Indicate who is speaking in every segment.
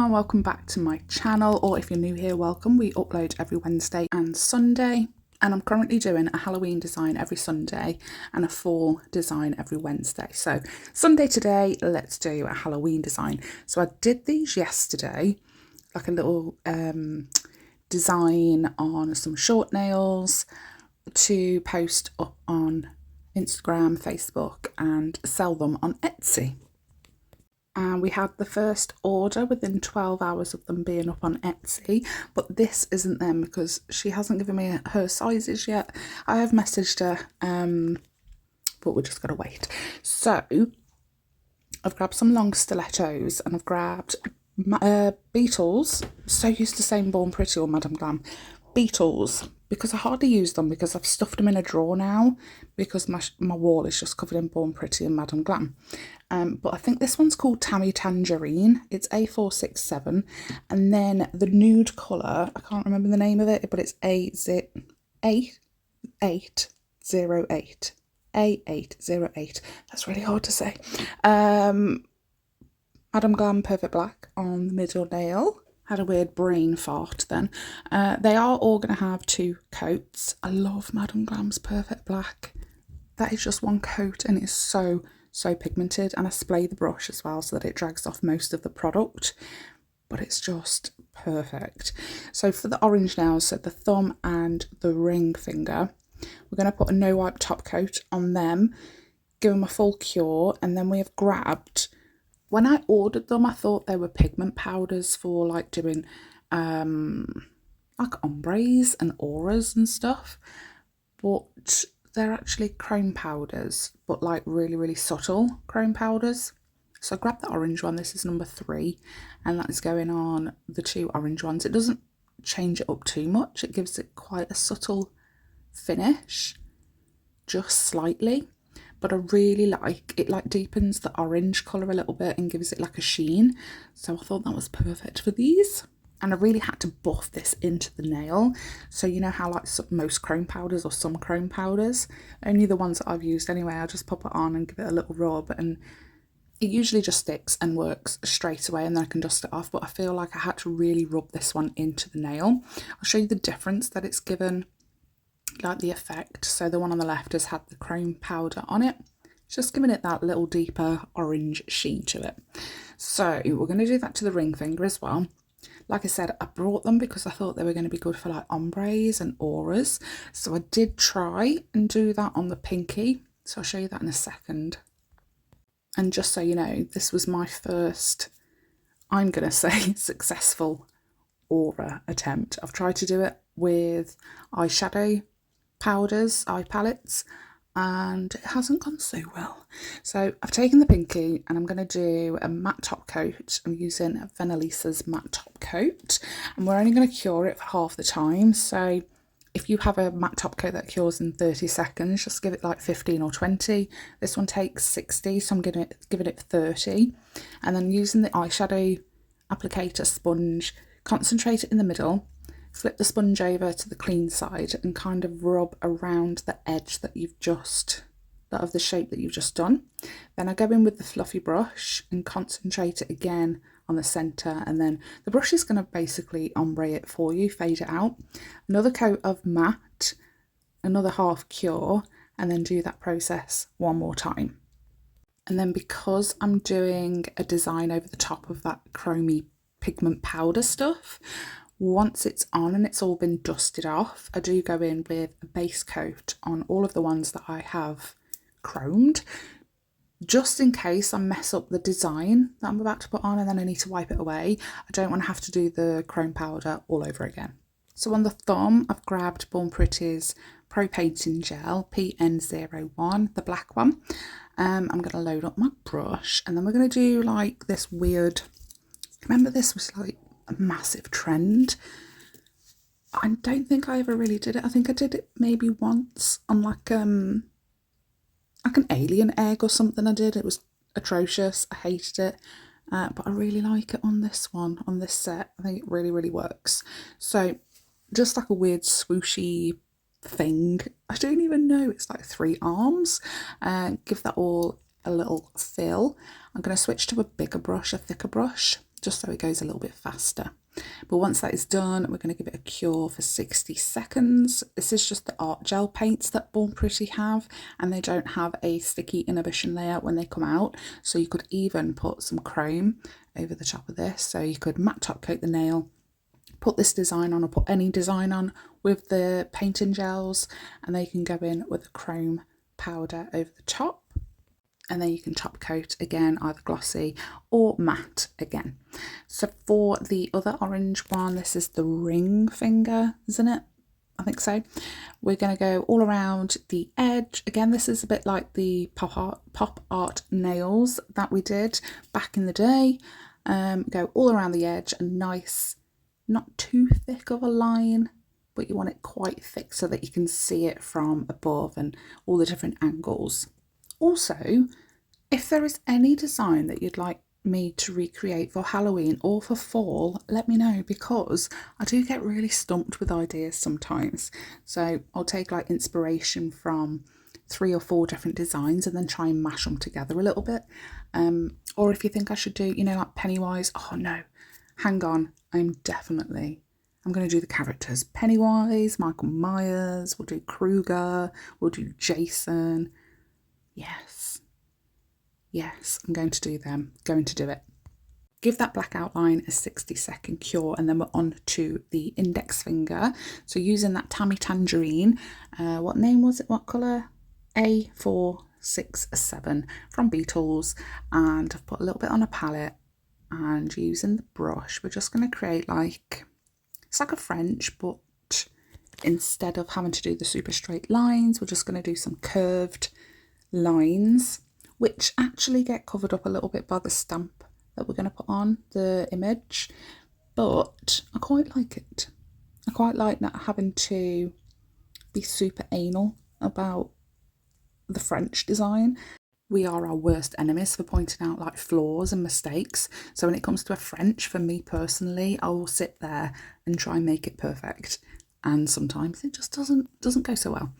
Speaker 1: and welcome back to my channel, or if you're new here, welcome. We upload every Wednesday and Sunday, and I'm currently doing a Halloween design every Sunday and a fall design every Wednesday. So Sunday today, let's do a Halloween design. So I did these yesterday, like a little design on some short nails to post up on Instagram, Facebook, and sell them on Etsy. And we had the first order within 12 hours of them being up on Etsy, but this isn't them because she hasn't given me her sizes yet. I have messaged her, but we're just going to wait. So I've grabbed some long stilettos and I've grabbed beetles. So used to saying Born Pretty or Madame Glam. Beetles, because I hardly use them because I've stuffed them in a drawer now because my wall is just covered in Born Pretty and Madame Glam. But I think this one's called TAMMY TANGERINE. It's A467, and then the nude colour, I can't remember the name of it, but it's A808. A808. That's really hard to say. Madame Glam Perfect Black on the middle nail. Had a weird brain fart then. They are all going to have 2 coats. I love Madame Glam's Perfect Black. That is just one coat and it's so pigmented, and I splay the brush as well so that it drags off most of the product, but it's just perfect. So for the orange nails, so the thumb and the ring finger, we're going to put a no wipe top coat on them, give them a full cure, and then we have grabbed, when I ordered them I thought they were pigment powders for like doing like ombres and auras and stuff, but they're actually chrome powders, but like really subtle chrome powders. So I grabbed the orange one, this is number 3, and that is going on the 2 orange ones. It doesn't change it up too much, it gives it quite a subtle finish, just slightly, but I really like it, like deepens the orange colour a little bit and gives it like a sheen. So I thought that was perfect for these. And I really had to buff this into the nail. So you know how like most chrome powders, or some chrome powders, only the ones that I've used anyway, I just pop it on and give it a little rub and it usually just sticks and works straight away, and then I can dust it off. But I feel like I had to really rub this one into the nail. I'll show you the difference that it's given, like the effect. So the one on the left has had the chrome powder on it. It's just giving it that little deeper orange sheen to it. So we're going to do that to the ring finger as well. Like I said, I brought them because I thought they were going to be good for like ombres and auras. So I did try and do that on the pinky. So I'll show you that in a second. And just so you know, this was my first, I'm going to say, successful aura attempt. I've tried to do it with eyeshadow powders, eye palettes, and it hasn't gone so well. So I've taken the pinky and I'm going to do a matte top coat. I'm using ℍℍ𝕼𝔻𝕻's matte top coat, and we're only going to cure it for half the time. So if you have a matte top coat that cures in 30 seconds, just give it like 15 or 20. This one takes 60, so I'm giving it 30. And then using the eyeshadow applicator sponge, concentrate it in the middle, flip the sponge over to the clean side and kind of rub around the edge that you've just, that of the shape that you've just done. Then I go in with the fluffy brush and concentrate it again on the centre, and then the brush is going to basically ombre it for you, fade it out. Another coat of matte, another half cure, and then do that process one more time. And then because I'm doing a design over the top of that chromy pigment powder stuff, once it's on and it's all been dusted off, I do go in with a base coat on all of the ones that I have chromed, just in case I mess up the design that I'm about to put on and then I need to wipe it away. I don't want to have to do the chrome powder all over again. So on the thumb, I've grabbed Born Pretty's Pro Painting Gel PN01, the black one. I'm going to load up my brush, and then we're going to do like this weird, remember this was like a massive trend. I don't think I ever really did it. I think I did it maybe once on like an alien egg or something I did. It was atrocious. I hated it. But I really like it on this one, on this set. I think it really works. So just like a weird swooshy thing. I don't even know. It's like 3 arms. Give that all a little fill. I'm going to switch to a bigger brush, a thicker brush, just so it goes a little bit faster. But once that is done, we're going to give it a cure for 60 seconds. This is just the art gel paints that Born Pretty have, and they don't have a sticky inhibition layer when they come out. So you could even put some chrome over the top of this. So you could matte top coat the nail, put this design on, or put any design on with the painting gels, and then you can go in with a chrome powder over the top. And then you can top coat again, either glossy or matte again. So for the other orange one, this is the ring finger, isn't it? I think so. We're going to go all around the edge. Again, this is a bit like the pop art nails that we did back in the day. Go all around the edge, a nice, not too thick of a line, but you want it quite thick so that you can see it from above and all the different angles. Also, if there is any design that you'd like me to recreate for Halloween or for fall, let me know, because I do get really stumped with ideas sometimes. So I'll take like inspiration from 3 or 4 different designs and then try and mash them together a little bit. Or if you think I should do, you know, like Pennywise, oh no, hang on, I'm going to do the characters. Pennywise, Michael Myers, we'll do Krueger, we'll do Jason. Yes, I'm going to do them, going to do it. Give that black outline a 60-second cure, and then we're on to the index finger. So using that Tammy Tangerine, what name was it, what colour? A467 from Beetles, and I've put a little bit on a palette, and using the brush, we're just going to create like, it's like a French, but instead of having to do the super straight lines, we're just going to do some curved lines, which actually get covered up a little bit by the stamp that we're going to put on the image, but I quite like it. I quite like not having to be super anal about the French design. We are our worst enemies for pointing out like flaws and mistakes. So when it comes to a French, for me personally, I will sit there and try and make it perfect. And sometimes it just doesn't go so well.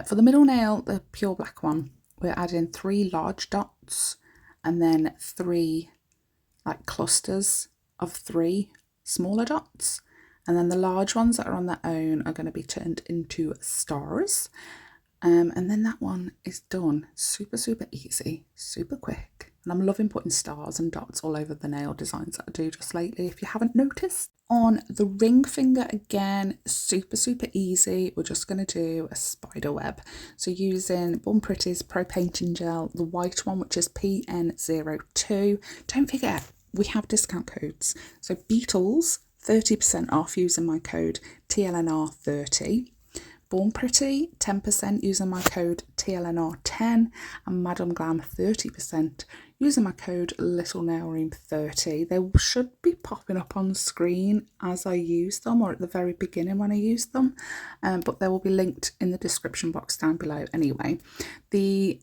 Speaker 1: For the middle nail, the pure black one, we're adding 3 large dots and then 3 like clusters of 3 smaller dots. And then the large ones that are on their own are going to be turned into stars. And then that one is done. Super easy, super quick. And I'm loving putting stars and dots all over the nail designs that I do just lately, if you haven't noticed. On the ring finger, again, super easy. We're just going to do a spider web. So using Born Pretty's Pro Painting Gel, the white one, which is PN02. Don't forget, we have discount codes. So Beetles, 30% off using my code TLNR30. Born Pretty, 10% using my code TLNR10, and Madame Glam 30% using my code ℎ𝕆𝕋𝕍𝕆. They should be popping up on screen as I use them, or at the very beginning when I use them, but they will be linked in the description box down below anyway. The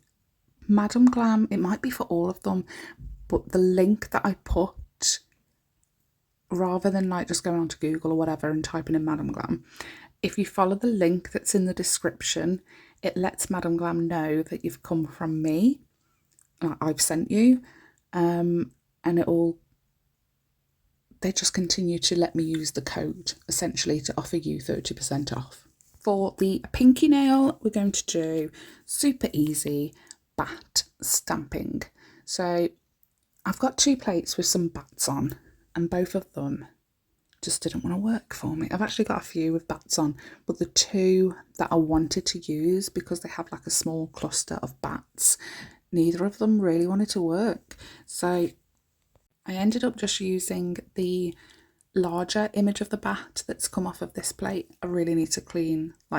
Speaker 1: Madame Glam, it might be for all of them, but the link that I put, rather than like just going onto Google or whatever and typing in Madame Glam, if you follow the link that's in the description, it lets Madame Glam know that you've come from me, I've sent you, and they just continue to let me use the code, essentially, to offer you 30% off. For the pinky nail, we're going to do super easy bat stamping. So I've got 2 plates with some bats on, and both of them just didn't want to work for me. I've actually got a few with bats on, but the 2 that I wanted to use, because they have like a small cluster of bats, neither of them really wanted to work. So I ended up just using the larger image of the bat that's come off of this plate. I really need to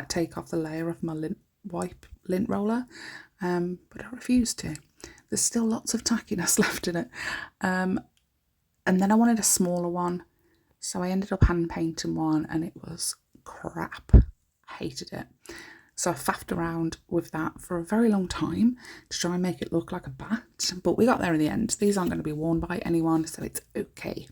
Speaker 1: take off the layer of my lint roller, but I refuse to. There's still lots of tackiness left in it. And then I wanted a smaller one, so I ended up hand painting one, and it was crap. I hated it. So I faffed around with that for a very long time to try and make it look like a bat, but we got there in the end. These aren't going to be worn by anyone, so it's okay.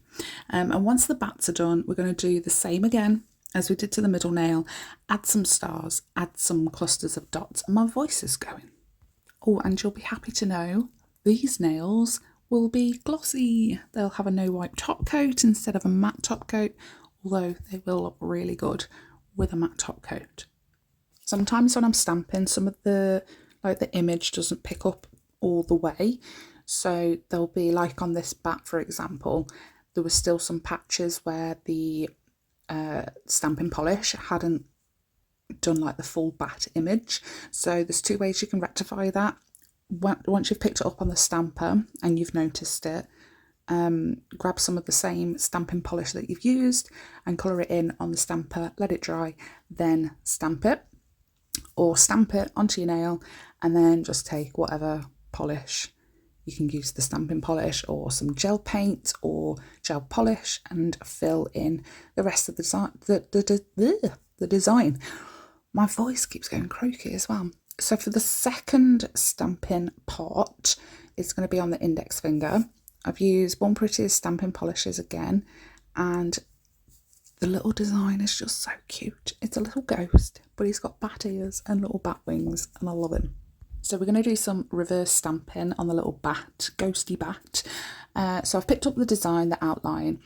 Speaker 1: And once the bats are done, we're going to do the same again as we did to the middle nail. Add some stars, add some clusters of dots, and my voice is going. Oh, and you'll be happy to know these nails will be glossy. They'll have a no wipe top coat instead of a matte top coat, although they will look really good with a matte top coat. Sometimes when I'm stamping, some of the image doesn't pick up all the way, so there'll be, like on this bat for example, there was still some patches where the stamping polish hadn't done like the full bat image. So there's two ways you can rectify that. Once you've picked it up on the stamper and you've noticed it, grab some of the same stamping polish that you've used and colour it in on the stamper, let it dry, then stamp it, or stamp it onto your nail and then just take whatever polish. You can use the stamping polish or some gel paint or gel polish and fill in the rest of the design. My voice keeps going croaky as well. So for the second stamping part, it's going to be on the index finger. I've used Born Pretty's stamping polishes again, and the little design is just so cute. It's a little ghost, but he's got bat ears and little bat wings, and I love him. So we're going to do some reverse stamping on the little bat, ghosty bat. So I've picked up the design, the outline.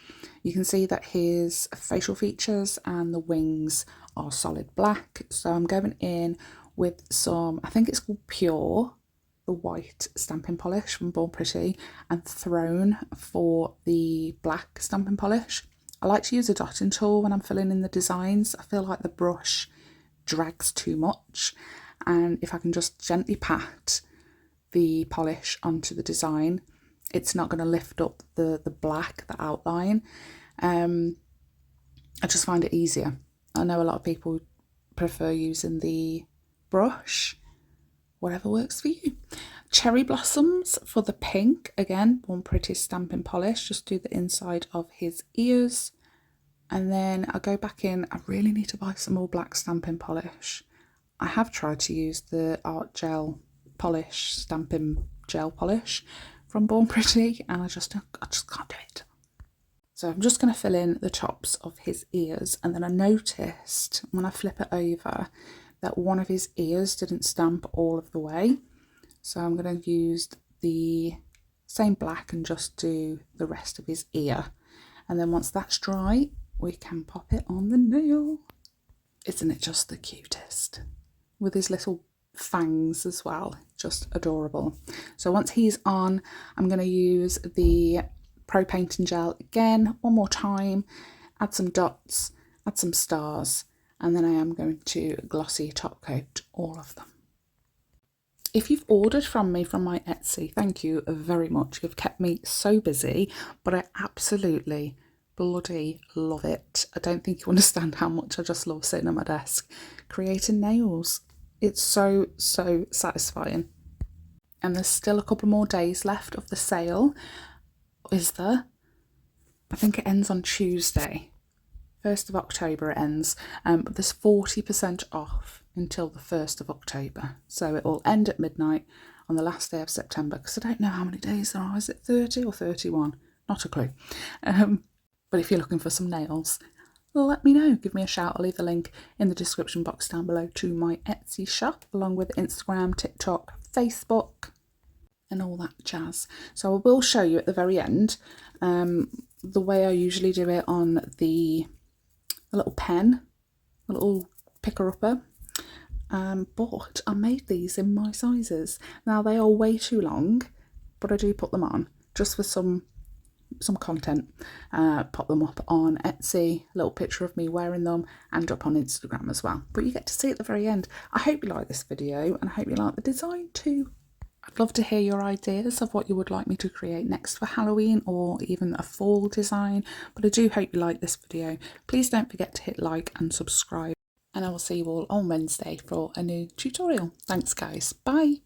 Speaker 1: You can see that his facial features and the wings are solid black. So I'm going in with some, I think it's called Pure, the white stamping polish from Born Pretty, and Throne for the black stamping polish. I like to use a dotting tool when I'm filling in the designs. I feel like the brush drags too much, and if I can just gently pat the polish onto the design, it's not going to lift up the black, the outline. I just find it easier. I know a lot of people prefer using the brush, whatever works for you. Cherry Blossoms for the pink, again, Born Pretty stamping polish, just do the inside of his ears. And then I go back in, I really need to buy some more black stamping polish. I have tried to use the art gel polish, stamping gel polish from Born Pretty, and I just can't do it. So I'm just going to fill in the tops of his ears, and then I noticed when I flip it over that one of his ears didn't stamp all of the way. So I'm going to use the same black and just do the rest of his ear. And then once that's dry, we can pop it on the nail. Isn't it just the cutest? With his little fangs as well, just adorable. So once he's on, I'm going to use the Pro Painting Gel again, one more time, add some dots, add some stars, and then I am going to glossy top coat all of them. If you've ordered from me from my Etsy, thank you very much. You've kept me so busy, but I absolutely bloody love it. I don't think you understand how much I just love sitting at my desk creating nails. It's so satisfying. And there's still a couple more days left of the sale, is there? I think it ends on Tuesday, 1st of October it ends, but there's 40% off until the 1st of October. So it will end at midnight on the last day of September, because I don't know how many days there are. Is it 30 or 31? Not a clue. But if you're looking for some nails, let me know. Give me a shout. I'll leave a link in the description box down below to my Etsy shop, along with Instagram, TikTok, Facebook, and all that jazz. So I will show you at the very end the way I usually do it on the little pen, the little picker-upper. But I made these in my sizes. Now they are way too long, but I do put them on just for some content. Pop them up on Etsy, a little picture of me wearing them, and up on Instagram as well. But you get to see at the very end. I hope you like this video, and I hope you like the design too. I'd love to hear your ideas of what you would like me to create next for Halloween, or even a fall design. But I do hope you like this video. Please don't forget to hit like and subscribe, and I will see you all on Wednesday for a new tutorial. Thanks guys, bye.